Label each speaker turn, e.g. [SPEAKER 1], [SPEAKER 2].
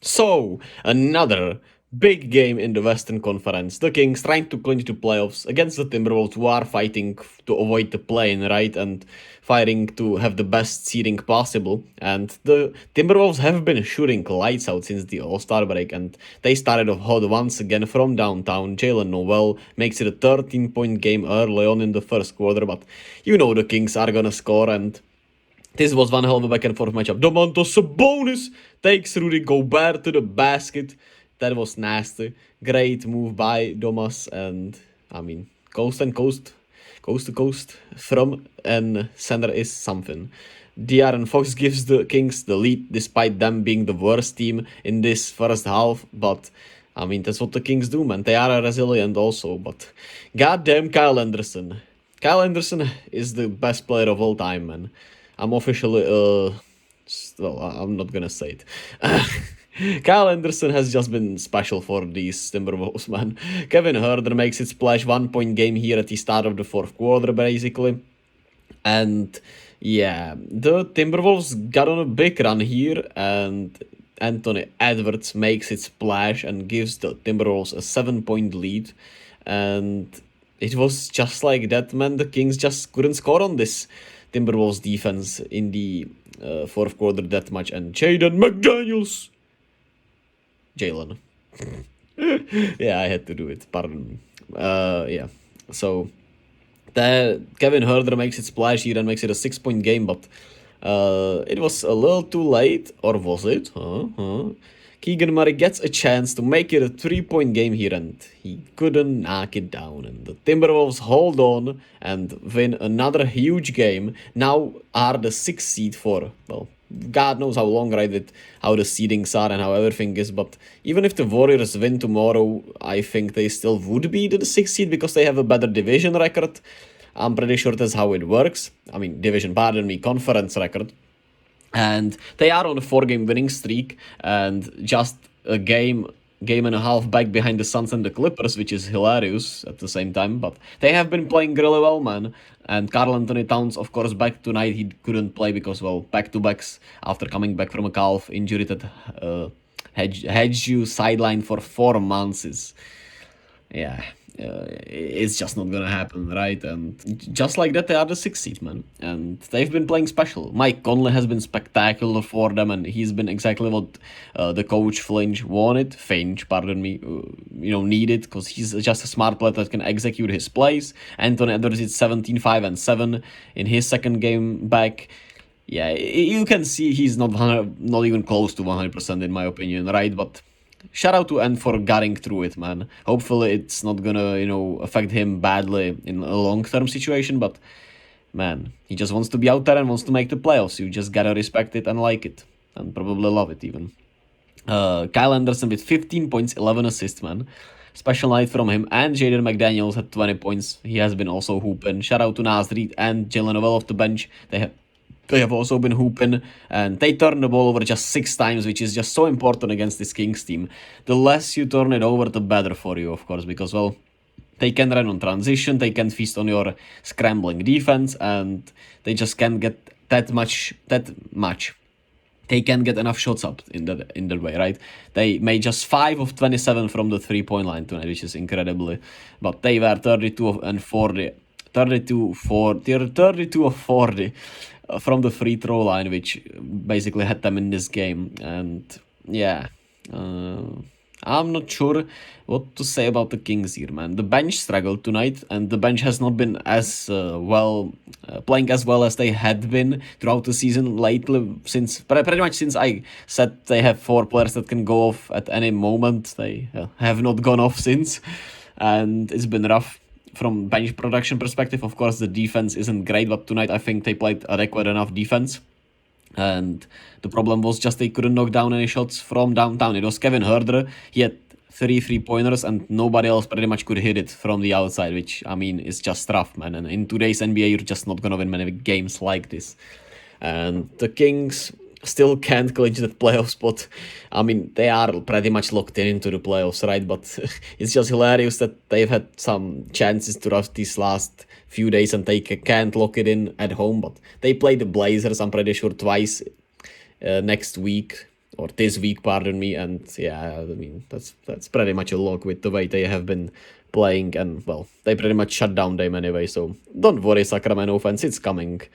[SPEAKER 1] So, another big game in the Western Conference. The Kings trying to clinch to playoffs against the Timberwolves, who are fighting to avoid the play-in, right? And fighting to have the best seeding possible. And the Timberwolves have been shooting lights out since the All-Star break, and they started off hot once again from downtown. Jalen Noel makes it a 13-point game early on in the first quarter, but you know the Kings are gonna score, and this was one hell of a back and forth matchup. Domantas Sabonis takes Rudy Gobert to the basket. That was nasty. Great move by Domas, and I mean, coast and coast to coast from and center is something. De'Aaron Fox gives the Kings the lead despite them being the worst team in this first half, but I mean, that's what the Kings do, man. They are resilient also, but goddamn Kyle Anderson. Kyle Anderson is the best player of all time, man. I'm officially, well, I'm not gonna say it. Kyle Anderson has just been special for these Timberwolves, man. Kevin Huerter makes his splash 1 point game here at the start of the fourth quarter, basically. And yeah, the Timberwolves got on a big run here, and Anthony Edwards makes his splash and gives the Timberwolves a 7 point lead. And it was just like that, man. The Kings just couldn't score on this Timberwolves defense in the fourth quarter that much. And Jaden McDaniels. Jalen. Yeah, I had to do it. Pardon me. Yeah. So Kevin Huerter makes it splash here and makes it a 6 point game, but it was a little too late, or was it? Keegan Murray gets a chance to make it a 3 point game here, and he couldn't knock it down. And the Timberwolves hold on and win another huge game. Now are the sixth seed for, well, God knows how long, right, with how the seedings are and how everything is. But even if the Warriors win tomorrow, I think they still would be the sixth seed because they have a better division record. I'm pretty sure that's how it works. I mean, conference record. And they are on a 4 game winning streak and just a game and a half back behind the Suns and the Clippers, which is hilarious at the same time. But they have been playing really well, man. And Karl Anthony Towns, of course, back tonight. He couldn't play because, well, back-to-backs after coming back from a calf injury that had you sidelined for 4 months is, yeah, it's just not gonna happen, right? And just like that, they are the sixth seed, man. And they've been playing special. Mike Conley has been spectacular for them, and he's been exactly what the coach Finch, pardon me, needed, because he's just a smart player that can execute his plays. Anthony Edwards is 17, 5, and 7 in his second game back. Yeah, you can see he's not even close to 100% in my opinion, right? But shout out to Ant for getting through it, man. Hopefully it's not gonna, affect him badly in a long-term situation, but man, he just wants to be out there and wants to make the playoffs. You just gotta respect it and like it, and probably love it even. Kyle Anderson with 15 points, 11 assists, man. Special night from him, and Jaden McDaniels had 20 points. He has been also hooping. Shout out to Naz Reid and Jalen Noel off the bench. They have also been hooping, and they turned the ball over just 6 times, which is just so important against this Kings team. The less you turn it over, the better for you, of course, because, well, they can run on transition, they can feast on your scrambling defense, and they just can't get that much. They can't get enough shots up in that way, right? They made just 5 of 27 from the 3-point line tonight, which is incredibly, but they were 32 and 40. 32 of 40 from the free throw line, which basically had them in this game. And yeah, I'm not sure what to say about the Kings here, man. The bench struggled tonight, and the bench has not been as playing as well as they had been throughout the season lately. Since pretty much since I said they have 4 players that can go off at any moment, they have not gone off since, and it's been rough. From bench production perspective, of course, the defense isn't great, but tonight I think they played adequate enough defense. And the problem was just they couldn't knock down any shots from downtown. It was Kevin Huerter. He had 3 3-pointers, and nobody else pretty much could hit it from the outside, which, I mean, is just rough, man. And in today's NBA, you're just not gonna win many games like this. And the Kings still can't clinch that playoff spot. I mean, they are pretty much locked into the playoffs, right? But it's just hilarious that they've had some chances throughout these last few days and they can't lock it in at home. But they play the Blazers, I'm pretty sure, twice next week, or this week, pardon me. And yeah, I mean, that's pretty much a lock with the way they have been playing. And well, they pretty much shut down them anyway. So don't worry, Sacramento fans, it's coming.